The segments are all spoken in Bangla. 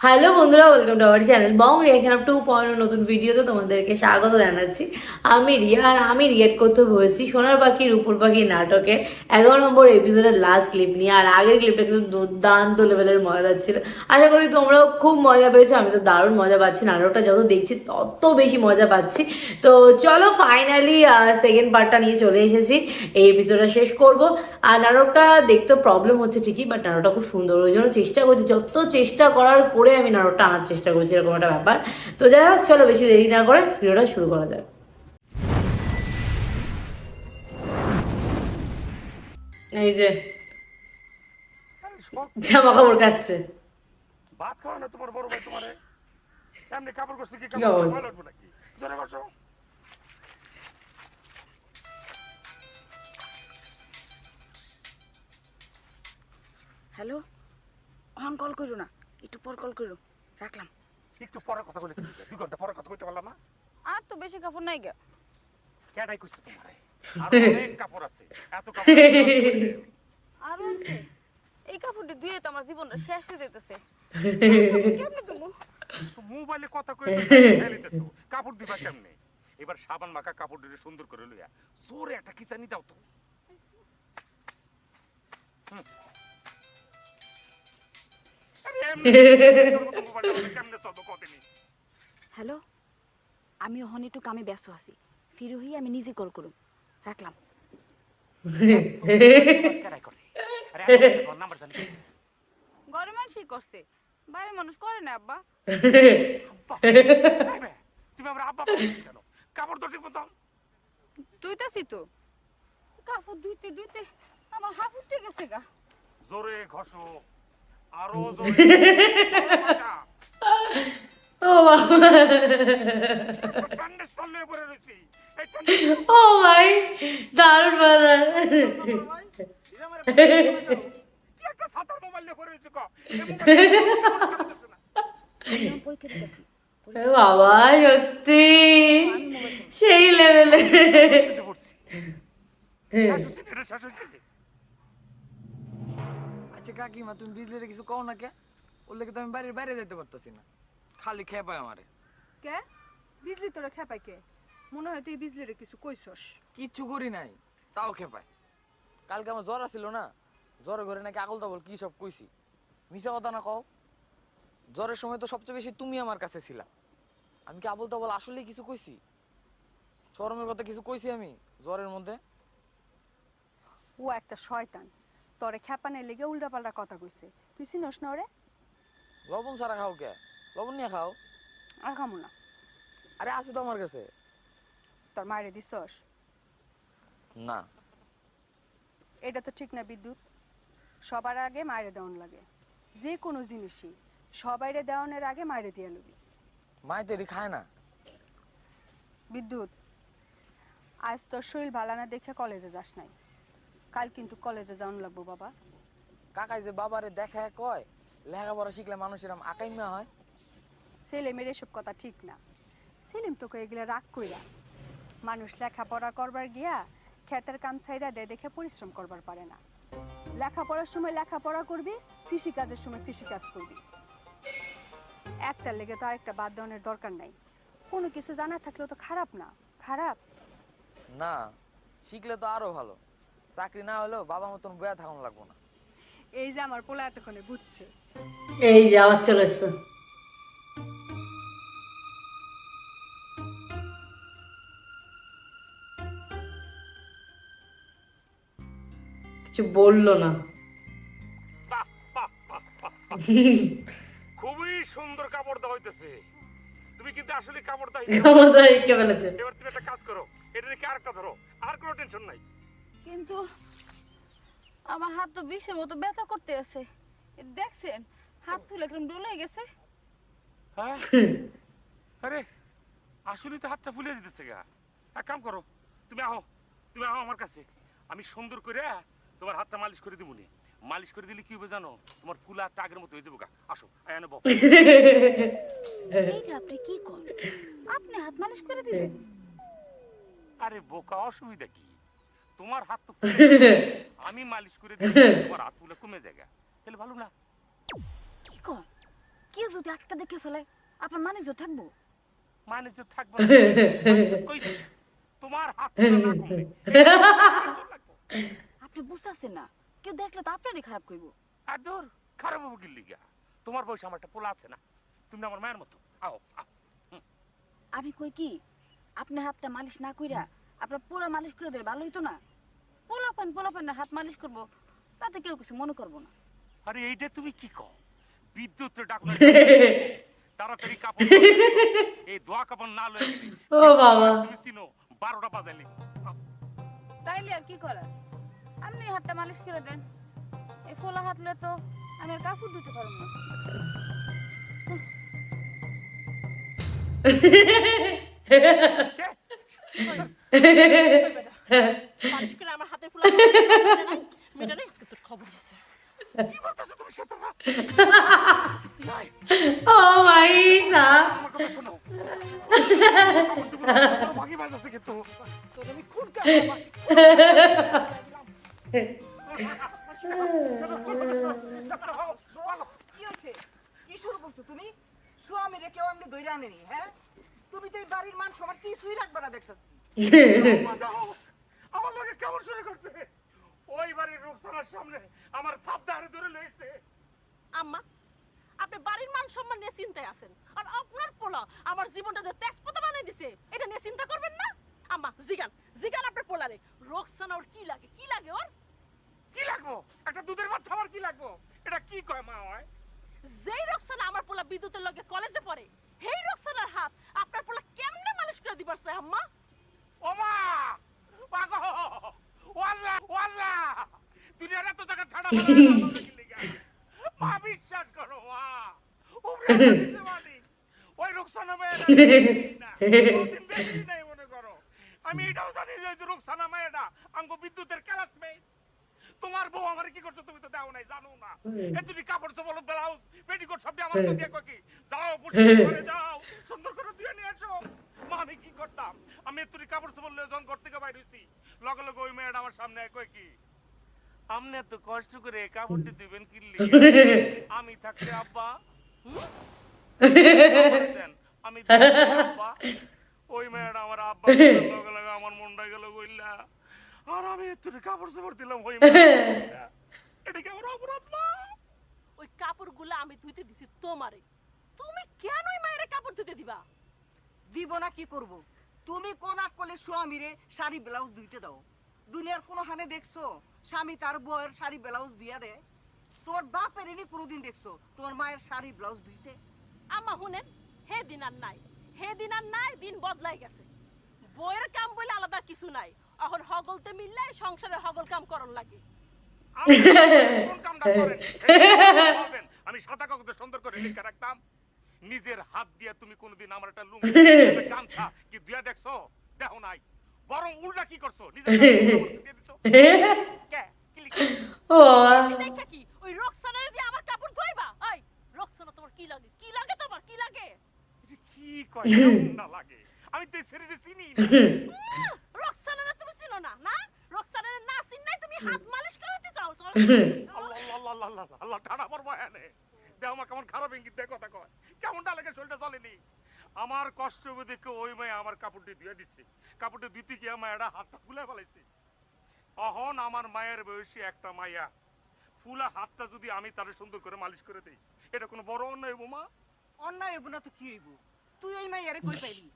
হ্যালো বন্ধুরা, welcome to our channel Bong reaction of 2.0 নতুন ভিডিওতে তোমাদেরকে স্বাগত জানাচ্ছি। আমি রিয়া, আর আমি রিয়েক্ট করতে বলেছি সোনার পাখি রূপোর পাখি নাটকে 11 নম্বর এপিসোডের লাস্ট ক্লিপ নিয়ে। আর আগের ক্লিপটা কিন্তু দুর্দান্ত লেভেলের মজা ছিল। আশা করি তোমরাও খুব মজা পেয়েছো। আমি তো দারুণ মজা পাচ্ছি, নাটকটা যত দেখছি তত বেশি মজা পাচ্ছি। তো চলো ফাইনালি সেকেন্ড পার্টটা নিয়ে চলে এসেছি। এই এপিসোডটা শেষ করব। আর নাটকটা দেখতে প্রবলেম হচ্ছে ঠিকই, বাট নাটকটা খুব সুন্দর, ওই জন্য চেষ্টা করছি, যত চেষ্টা করার করে আমি নাটকটা আনার চেষ্টা করছি, এরকম একটা ব্যাপার। তো যাই হোক, চলো বেশি দেরি না করে ভিডিওটা শুরু করা যাক। এই যে জামা কাপড় কাচ্ছে। ভাত খাওয়া না তোমার বড় ভাই তোমারে এমনি কাপড় কষ্ট কি কি কাপড় অবস্থা! ভালো লাগবে নাকি জোরে বসো। হ্যালো, অন কল করো না, একটু পর কল করো, রাখলাম। একটু পরে কথা বলে 2 ঘন্টা পরে কথা কইতে পারলাম না। আর তো বেশি কাপড় নাই গা। কেডাই কইছে তোমারে? আর অনেক কাপড় আছে, এত কাপড় আর আছে এই কাপড়টি ধুয়ে তো আমার জীবনটা শেষ হয়ে যেতেছে। কেমনে তুমি? মোবাইলে কথা কই ফেলিতেছো, কাপড় দিবা কেমনে? এবার সাবান মাখা কাপড় দিয়ে সুন্দর করে লইয়া জোরে একটা কিসানি দাও তো। আরে এমনি মোবাইলে কেমনে চলবো কতদিন? হ্যালো, আমি ওখানে একটু কামে ব্যস্ত আছি, ফিরে হই আমি নিজে কল করুম, রাখলাম। কেডাই করে? আরে আমার নাম্বার জানি ঘরে মানুষই করছে, বাইরের মানুষ করে না আব্বা। আব্বা। তুমি আমার আব্বা কেন? কাপড় তো ঠিক মতো ধুইতাছি তো, কাপড় ধুইতে ধুইতে আমার হাত উঠে গেছে গা। জোরে ঘষো, আরো জোরে। ও বাবা! ঠান্ডা চললে পরে রয়েছি। ও ভাই, দারুণ মজা! একটা সাতার মোবাইল নিয়ে পরে রয়েছি ক। আমি পরীক্ষা দিতেছি। বাবা সত্যি আমি মোবাইল ফোন। সেই লেভেলে। আচ্ছা কাকিমা, তুমি বিজলিরে কিছু কও না কে? ওর লেগে তো আমি বাড়ির বাইরে যাইতে পারতাছি না, খালি খেয়ে পায় আমারে। কে বিজলি তোরা খেপাই কে? মনে হয় তুই বিজলিরে কিছু কইছস। কিচ্ছু করি নাই, তাও খেপায়। কালকে আমার জ্বর আছিল না, জ্বরে ঘরে নাকি আগল তাবল কি সব কইছি। মিছা কথা না কও? জ্বরের সময় তো সবচেয়ে বেশি তুমি আমার কাছে ছিলা। আমি কি আবল তাবল আসলেই কিছু কইছি? শরমের কথা কিছু কইছি আমি জ্বরের মধ্যে? ও একটা শয়তান, তোরে খেপানের লেগে উল্টাপাল্টা কথা কইছে। তুই চিনস না ওরে? লবণ ছাড়া খাও কে? লবণ নিয়ে খাও। আর খামো না। আরে আছে তো আমার কাছে। তোর মায়েরে দিছস? না। এটা তো ঠিক না বিদ্যুৎ। সবার আগে মায়েরে দেওয়ান লাগে, যে কোনো জিনিসই সবাইরে দেওয়ানোর আগে মায়েরে দিয়ে লবি। মায় তো এটি খায় না। বিদ্যুৎ, আজ তোর শরীর ভালো না দেখে কলেজে যাস নাই, কাল কিন্তু কলেজে যাওয়ান লাগবো বাবা। কাকাই যে বাবারে দেখায় কয় লেখাপড়া শিখলে মানুষ এরম আকাইমা হয়। ছেলে মেয়ের এসব কথা ঠিক না। সেলিম তোকে এগুলা রাগ কইরা, মানুষ লেখাপড়া করবার গিয়া ক্ষেতের কাম ছাইরা দেয় দেখে পরিশ্রম করবার পারে না। লেখাপড়ার সময় লেখাপড়া করবি, কৃষিকাজের সময় কৃষিকাজ করবি। একটা লেগে তো আরেকটা বাদ দেওয়ানোর দরকার নাই। কোনো কিছু জানা থাকলেও তো খারাপ না। খারাপ না, শিখলে তো আরো ভালো। চাকরি না হলেও বাবা মতন বয়া থাকুন লাগবো না। এই যে আমার পোলা এতক্ষণে বুঝছে। এই যে আবার চলে এসছে। কিছু বললো না। খুবই সুন্দর কাপড় দেওয়া হইতেছে। তুমি কিন্তু আসলে কাপড় দাও। আমাদের এঁকে ফেলেছে। এবার তুমি একটা কাজ করো, এটা রেখে আরেকটা ধরো, আর কোনো টেনশন নাই। কিন্তু আমার হাত তো বিষের মতো ব্যথা করতে আছে, দেখছেন হাত ফুলে একদম ডলে গেছে। হ্যাঁ আরে আসলে তো হাতটা ফুলে যেতেছে গা। এক কাম করো, তুমি আহো, তুমি আহো আমার কাছে, আমি সুন্দর করে তোমার হাতটা মালিশ করে দিব নি। মালিশ করে দিলে কি হবে জানো? তোমার ফুলা হাতটা আগের মতো হয়ে যাবো গা। আসো আয় আনবো। এইটা আপনি কি করেন? আপনি হাত মালিশ করে দিবেন? আরে বোকা, অসুবিধা কি? তোমার হাত তো ফুলে, আমি মালিশ করে দিলে তোমার হাত ফুলে কমে যায় গা। তাহলে ভালো না? কি করেন? কেউ যদি আটকা দেখে ফেলে আপনার মানিজ্য থাকবো? মানে যে থাকবো না। মানিজ্য কই যাবে? তোমার হাত তুলে না কমবে। আপনি বুঝতেছেন না, কেউ দেখলে তো আপনারই খারাপ করবো। আর দূর, খারাপ হবো কি লিগা? তোমার বয়সে আমার একটা পোলা আছে না, তুমি না আমার মায়ের মতো। আও আও। আমি কই কি, আপনি হাতটা মালিশ না কইরা আপনার পুরো মালিশ করে দিলে ভালো হইতো না? পোলাপান না হাত মালিশ করবো, তাতে কেউ কিছু মনে করবো না। আরে এইটা তুমি কি কও? বিদ্যুৎ ডাকলে তাড়াতাড়ি কাপড় পরো। এই দোয়া কাপড় না লয়ে গেলি ও বাবা। তুমি চিনো 12টা বাজাইলি। তাইলে আর কি করার, আপনি হাতটা মালিশ করে দেন। এই ফোলা হাত লয়ে তো আমি আর কাপড় ধুতে পারবো না। মালিশ করে আমার হাতের ফুলা মেয়েটা নেই, আজকে তোর খবর আছে। কি বলতেছো তুমি সেটা? ও মাইসা। আমার কথা শোনো। ভাগি বাজাচ্ছে কিন্তু। তোর আমি খুন কি হচ্ছে? কি শুরু করছো তুমি? স্বামীরে কেউ এমনি ধরে আনেনি, হ্যাঁ? তুমি তো এই বাড়ির মান সবার কিছুই রাখবে না দেখতেছি। আমার লগে কেমন শুরু করছে? ওই বাড়ির রোকসানার সামনে আমার থাপদারে ধরে লইছে। আম্মা, আপনি বাড়ির মান সম্মান নিয়ে চিন্তায় আছেন, আর আপনার পোলা আমার জীবনটা যে তেজপাতা বানাই দিছে এটা নিয়ে চিন্তা করবেন না? আম্মা জিগান আপনার পোলারে, রোকসানা ওর কি লাগে? কি লাগে ওর? কি লাগবো? একটা দুধের বাচ্চা আমার কি লাগবো? এটা কি কয় মা হয়? যেই রোকসানা আমার পোলা বিদ্যুতের লগে কলেজে পড়ে, সেই রোকসানার হাত আপনার পোলা কেমনে মালিশ করে দিবারছে আম্মা? ও মা! পাগো! ওয়াল্লাহ ওয়াল্লাহ! দুনিয়ার এত টাকা ঠাড়া মারা কি লাগা? মা বিশ্বাস করো মা। উপরে দিছে মানি। ওই রোকসানা মেয়েটা না। কোনদিন দেখি নাই মনে করো। আমি এটাও জানি যে রোকসানা মেয়েটা আমগো বিদ্যুতের ক্লাসমেট। তোমার বউ আমারে কি করছো তুমি তো দাও নাই, জানো না। এ তুমি কাপড় চোপড় ব্লাউজ পেটিকোট সব দিয়ে আমার তো দিয়ে কই কি? যাও পরিষ্কার করে যাও, সুন্দর করে ধুয়ে নিয়ে আসো। মা আমি কি করতাম? আমি তুমি কাপড় চোপড় লয়ে যখন ঘর থেকে বাইরে হইছি, লগে লগে ওই মেয়েটা আমার সামনে কই কি? আপনি এত কষ্ট করে কাপড়টি দিবেন কি লিগে? আমি থাকতে আব্বা দেন, আমি থাকতে আব্বা। ওই মেয়েটা আমার আব্বা লগে লগে আমার মনটা গেল কইলা। আর আমি তুমি কাপড় চোপড় দিলাম ওই মেয়েটা। এটা কি আমার অপরাধ না? ওই কাপড়গুলো আমি ধুইতে দিছি তোমারে, তুমি কেন ওই মায়ের কাপড় ধুতে দিবা? দিব না কি করব? তুমি কোন আকলে স্বামীরে শাড়ি ব্লাউজ ধুইতে দাও? দুনিয়ার কোন হানে দেখছো স্বামী তার বউয়ের শাড়ি ব্লাউজ দিয়া দেয়? তোমার বাপের এনে কোনোদিন দেখছো তোমার মায়ের শাড়ি ব্লাউজ ধুইছে? আম্মা শুনেন, হে দিন আর নাই, দিন বদলাই গেছে। বইয়ের কাম বলে আলাদা কিছু নাই, এখন হগলতে মিললে সংসারে হগল কাম করন লাগে। আমি কোন কামটা করেন? বলবেন, আমি সাদা কাগজে সুন্দর করে লিখে রাখতাম। নিজের হাত দিয়ে তুমি কোনোদিন আমার একটা লুঙ্গি একটা গামছা কি দিয়া দেখছো? দেখো নাই। বরং উল্টা কি করছো? নিজের হাত দিয়ে দিছো। কে? কি লিখছো? ও বাবা। দেখা কি ওই রক্সানারে দিয়ে আমার কাপড় ধোইবা? এই রক্সানা তোমার কি লাগে? কি লাগে তোমার? কি লাগে? এটা কি কয়? কেমন না লাগে? আমি তো এই ছেলেরে চিনি না। রক্সানারে তুমি চিনো না? না রক্সানারে না চিননাই তুমি হাত মালিশ করতে চাও? আল্লাহ ঠাড়া পড়বো এনে। দেখ আমার কেমন খারাপ ইঙ্গিত দেয় কথা কয়। কেমনটা লাগে শরীরটা চলেনি। আমার কষ্ট দেখে ওই মেয়ে আমার কাপড়টি ধুয়ে দিচ্ছে। কাপড়টি দিতে গিয়ে মায়েরা হাতটা ফুলে ফেলাইছে। অহন আমার মায়ের বয়সী একটা মাইয়া ফুলা হাতটা যদি আমি তারে সুন্দর করে মালিশ করে দেই, এটা কোনো বড় অন্যায় হইব মা? অন্যায় হইব না তো কি হইব? তুই ওই মাইয়ারে কই পাইলি?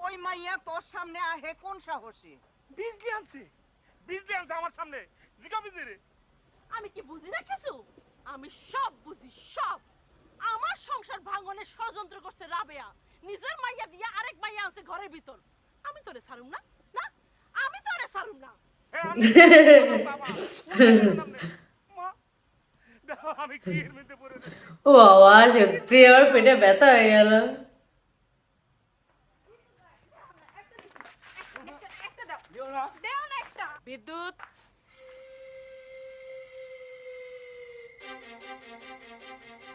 ওই মাইয়া তোর সামনে আহে কোন সাহসে? বিজলি আনছে আমার সামনে। জিগা বিজলি আমি কি বুঝি না কিছু? আমি সব বুঝি, সব। আমার সংসার ভাঙনের ষড়যন্ত্র করছে রাবেয়া, নিজের মাইয়া দিয়া আরেক মাইয়া আছে ঘরের ভিতর। আমি তোরে ছাড়ুম না, না আমি তোরে ছাড়ুম না। আমি কি এর মধ্যে পড়ে গেছি? ও বাবা, সত্যি আমার পেটে ব্যথা হয়ে গেল। বিদ্যুৎ,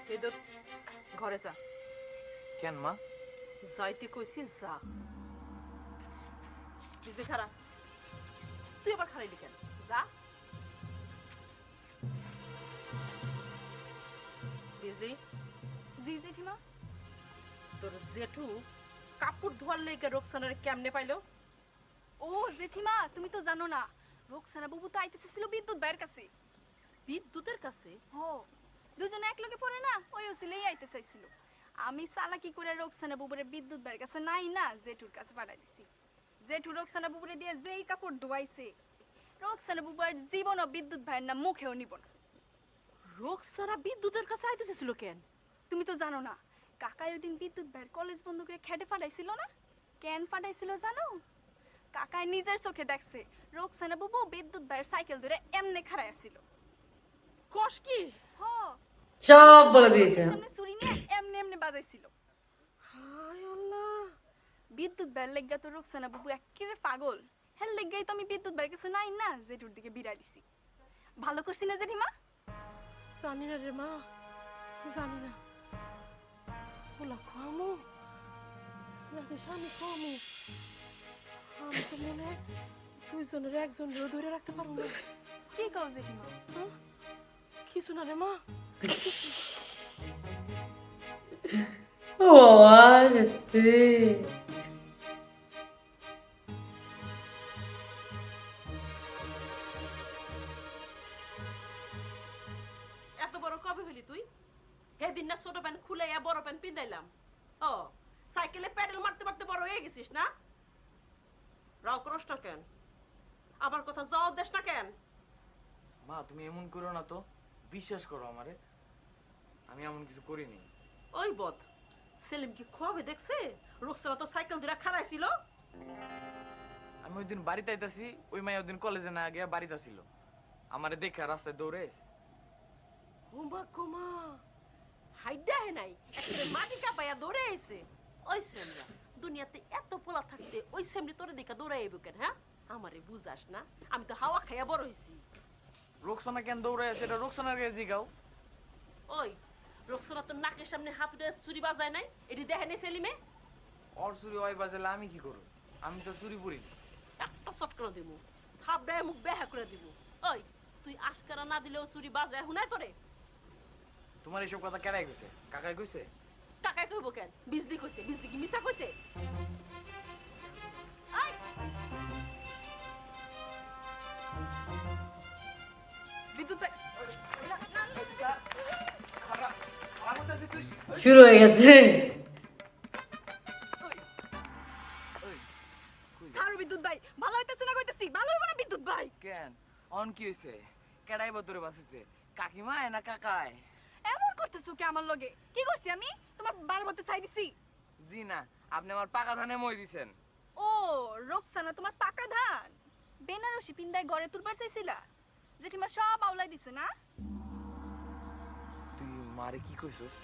বিদ্যুৎ ঘরে যা। কেন মা? যাইতে কইছি যা। বিজলি খারা, তুই আবার খারাইলি কেন? যা। বিজলি জি জেঠিমা। তোর জেঠু কাপড় ধোয়ার লেগে রোকসানারে কেমনে পাইলো? ও জেঠিমা, তুমি তো জানো না, রোকসানা বাবু তো আইতেছে ছিল বিদ্যুৎ ভাইয়ের কাছে। বিদ্যুতের কাছে? ও দুজনে এক লগে পড়ে না, ওই ওসিলেই আইতে চাইছিল। আমি চালাকি করে রোকসানা বাবুরে বিদ্যুৎ ভাইয়ের কাছে নাই না জেঠুর কাছে পাঠাই দিছি। জেঠু রোকসানা বাবুরে দিয়ে যেই কাপড় ধোয়াইছে, রোকসানা বাবু আর জীবনও বিদ্যুৎ ভাইয়ের নাম মুখেও নিব না। রোকসানা বিদ্যুতের কাছে আইতেছিল কেন? তুমি তো জানো না, কাকাই ওই দিন বিদ্যুৎ ভাইয়ের কলেজ বন্ধ করে খেটে ফাটাইছিল না? কেন ফাটাইছিল জানো? কাকাই নিজের চোখে দেখছে রোকসানা বাবু বিদ্যুৎ ভাইয়ের সাইকেল ধরে এমনে খাড়াই আছিল। কস কি? হ, সব বলে দিয়েছে। সামনে ছুরি নিয়ে এমনে এমনে বাজাইছিল। হায় আল্লাহ! বিদ্যুৎ ভাইয়ের লেগা তো রোকসানা বাবু একেবারে পাগল। হ্যাঁ লেগাই তো আমি বিদ্যুৎ ভাইয়ের কাছে নাই না জেঠুর দিকে বিড়াই দিছি। ভালো করছি না জেঠিমা? জানি না রে মা, জানি না। ওলা খামো নাকি স্বামী খামো, আমি তো মনে হয় দুইজনের একজন ধরে রাখতে পারবো না। কি কও জেঠিমা? কিছু না রে মা। ও বাবা, সত্যি। এত বড় কবে হলি তুই? সেদিন না ছোট প্যান্ট খুলে বড় প্যান্ট পিন্দাইলাম। ও সাইকেলে প্যাডেল মারতে মারতে বড় হয়ে গেছিস না? রাও করস না কেন? আবার কথা জবাব দেস না কেন? মা তুমি এমন করো না তো, বিশ্বাস করো আমারে, আমি এমন কিছু করিনি। ওই বদ সেলিম কি খোয়াবে দেখছে? রোকসানা তো সাইকেল ধরে খাড়াইছিল। আমি ওই দিন বাড়িতে আইতাছি, ওই মাই ওই দিন কলেজে না গিয়া বাড়িতে ছিল, আমারে দেখে রাস্তায় দৌড়ে এসে। হুমা কুমা হাইডা হে নাই, একটা মাটি কাপাইয়া দৌড়ে আইছে। ওই সেমরা দুনিয়াতে এত পোলা থাকতে ওই সেমরি তোরে দেখা দৌড়ে আইব কেন? হ্যাঁ আমারে বুঝাস না, আমি তো হাওয়া খাইয়া বড় হইছি। রোকসানা কেন দৌড়ে আছে এটা রোকসানার কাছে জিগাও। ওই রোকসানা তো নাকের সামনে হাত উঠে চুরি বাজায় নাই, এটি দেখে নাই সেলিমে? ওর চুরি ওই বাজালে আমি কি করব? আমি তো চুরি করি। একটা চটকানো দিব, থাপড়ায় মুখ বেহা করে দিব। ওই তুই আশকারা না দিলেও চুরি বাজায় হুনাই তোরে। তোমার এইসব কথা কেডাই কইছে? কাকাই কইছে? টাকায় কইব কেন? বিজলি কইছে। বিজলি কি মিছা কইছে? আই বিদ্যুৎ ভাই শুরু হয়ে গেছে। ছাড়ো বিদ্যুৎ ভাই, ভালো হইতেছে না কইতেছি, ভালো হইব না বিদ্যুৎ ভাই। কেন অন কি হইছে? কেডাই বদরে বাসিতে? কাকিমা না কাকাই? এমন করতেছো কি আমার লগে? কি করছি আমি? তোমার বার মতে চাই দিছি? জি না, আপনি আমার পাকা ধানে মই দিছেন। ও রোকসানা তোমার পাকা ধান বেনারসি পিন্দায় ঘরে তুলবার চাইছিলা? জেঠিমা সব আউলাই দিছে না? তুই মারে কি কইছস?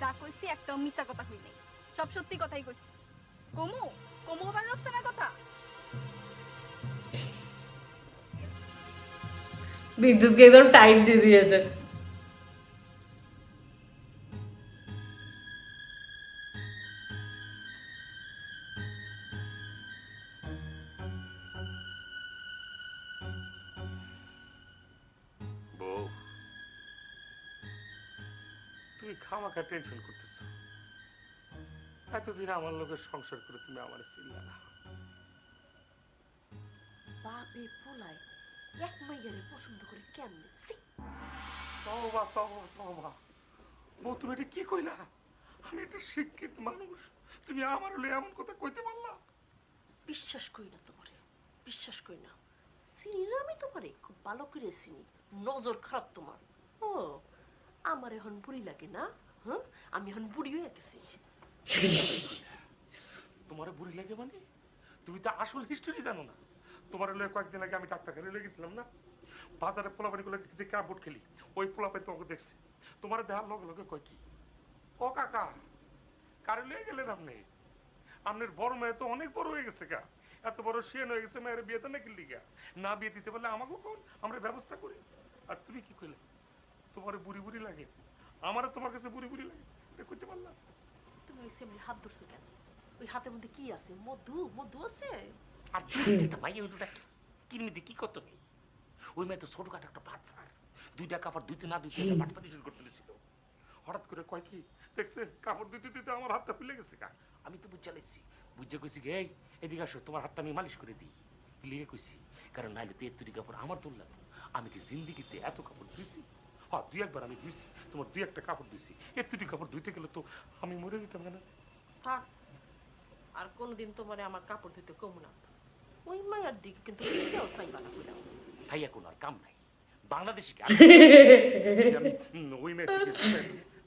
যা কইছি একটাও মিছা কথা কই নাই, সব সত্যি কথাই কইছি। কমু কমু আবার রোকসানার কথা? বিদ্যুৎকে একদম টাইট দিয়ে দিয়েছে। বউ, তুমি খামাখা টেনশন করতেছো। এতদিন আমার লোকের সংসার করে তুমি আমার চিল্লা না। বাপে পোলাই এক মাইয়ারে পছন্দ করে কেমনে? ছি! তওবা তওবা তওবা, বউ তুমি এটা কি কইলা? আমি একটা শিক্ষিত মানুষ, তুমি আমার হলে এমন কথা কইতে পারলা? বিশ্বাস করি না তোমারে, বিশ্বাস করি না। চিনি না আমি তোমারে, খুব ভালো করে চিনি। নজর খারাপ তোমার। ও আমার এখন বুড়ি লাগে না? হ্যাঁ আমি এখন বুড়ি হয়ে গেছি। তোমার বুড়ি লাগে মানে? তুমি তো আসল হিস্টোরি জানো না। তোমার হলে কয়েকদিন আগে আমি ডাক্তারখানে লয়ে গেছিলাম না, বাজারে পোলাপানি গুলো যে ক্যারাম খেলি, ওই পোলাপাই তোমাকে দেখছে। তোমার দেহার লগে লগে কয় কি, ও কাকা কারে লয়ে গেলেন আপনি? আপনার বড় মেয়ে তো অনেক বড় হয়ে গেছে গা, এত বড় শিয়ান হয়ে গেছে, মেয়ের বিয়েতে না কিনলি গা, না বিয়ে দিতে পারলে আমাকেও কোন আমরা ব্যবস্থা করি। আর তুমি কি কইলে তোমার বুড়ি বুড়ি লাগে? আমারও তোমার কাছে বুড়ি বুড়ি লাগে, এটা কইতে পারলাম? তুমি ওই সেমনি হাত ধরছো কেন? ওই হাতের মধ্যে কি আছে? মধু? মধু আছে? আর একটা মাইয়া ওইটা কিনমি কি করতো? ওই মেয়ে তো ছোটখাটো একটা পাট ফার, দুইটা কাপড় দুইতে না দুইতে পাট পাটি শুরু করতে ছিল। হঠাৎ করে কয় কি দেখছে কাপড় দিতে দিতে আমার হাতটা ফুলে গেছে গা। আমি তো বুঝে চালাইছি, বুঝে কইছি গে এই এদিকে আসো, তোমার হাতটা আমি মালিশ করে দিই। লিগে কইছি কারণ নাইলে তো এত্তুরি কাপড় আমার দূর লাগবে। আমি কি জিন্দিগিতে এত কাপড় ধুইছি? হ্যাঁ, দুই একবার আমি ধুইছি, তোমার দুই একটা কাপড় ধুইছি। এত্তুরি কাপড় ধুইতে গেলে তো আমি মরে যেতাম কেন? থাক, আর কোনোদিন তোমারে আমার কাপড় ধুইতে কমু না। ওই মায়ার দিকে কিন্তু কেউ চাইবা না কইলাম। ভাইয়া কোনো আর কাম নাই বাংলাদেশে কি আমি ওই মেয়ে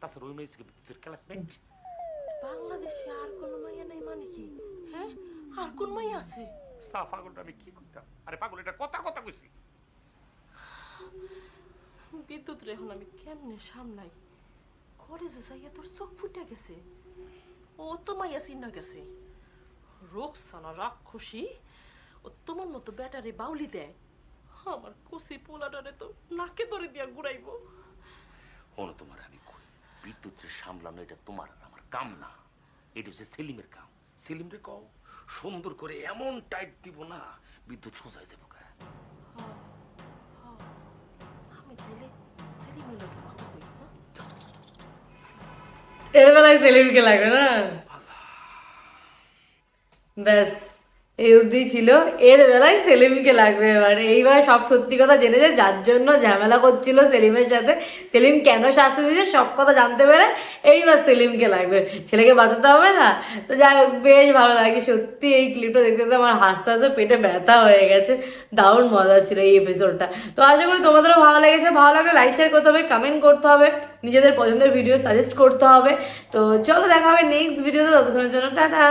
তাছাড়া ওই মেয়ে ক্লাসমেট। বাংলাদেশে আর কোন মাইয়া নাই মানে কি? হ্যাঁ, আর কোন মাইয়া আছে? সা পাগলটা আমি কি করতাম? আরে পাগল, এটা কথা কথা কইছি। বিদ্যুৎ রে এখন আমি কেমনে সামলাই? কলেজে যাইয়া তোর চোখ ফুটে গেছে। ও তো মাইয়া চিন্না গেছে। রোকসানা রাক্ষসী, ও তোমার মতো ব্যাটারে বাউলি দেয়। আমার কুসি পোলাটারে তো নাকে ধরে দিয়া ঘুরাইবো। হন তোমার আমি কই, বিদ্যুতের সামলানো এটা তোমার আর আমার কাম না, এটা হচ্ছে সেলিমের কাম। সেলিম রে কও সুন্দর করে এমন টাইট দিব না বিদ্যুৎ সোজা হয়ে যাবো। আমি তাইলে সেলিমের লোকে কথা কই, হ্যাঁ? এর বেলায় সেলিমকে লাগবে না? ব্যাস এই অবধি ছিল। এর বেলায় সেলিমকে লাগবে এবার। এইবার সব সত্যি কথা জেনে যায়, যার জন্য ঝামেলা করছিল সেলিমের সাথে, সেলিম কেন শাস্তি দিয়েছে সব কথা জানতে পেরে এইবার সেলিমকে লাগবে। ছেলেকে বাঁচাতে হবে না তো? যাই হোক, বেশ ভালো লাগে সত্যি। এই ক্লিপটা দেখতে দেখতে আমার হাসতে হাসতে পেটে ব্যথা হয়ে গেছে। দারুণ মজা ছিল এই এপিসোডটা। তো আশা করি তোমাদেরও ভালো লেগেছে। ভালো লাগলে লাইক শেয়ার করতে হবে, কমেন্ট করতে হবে, নিজেদের পছন্দের ভিডিও সাজেস্ট করতে হবে। তো চলো দেখা হবে নেক্সট ভিডিওতে, ততক্ষণের জন্য টাটা।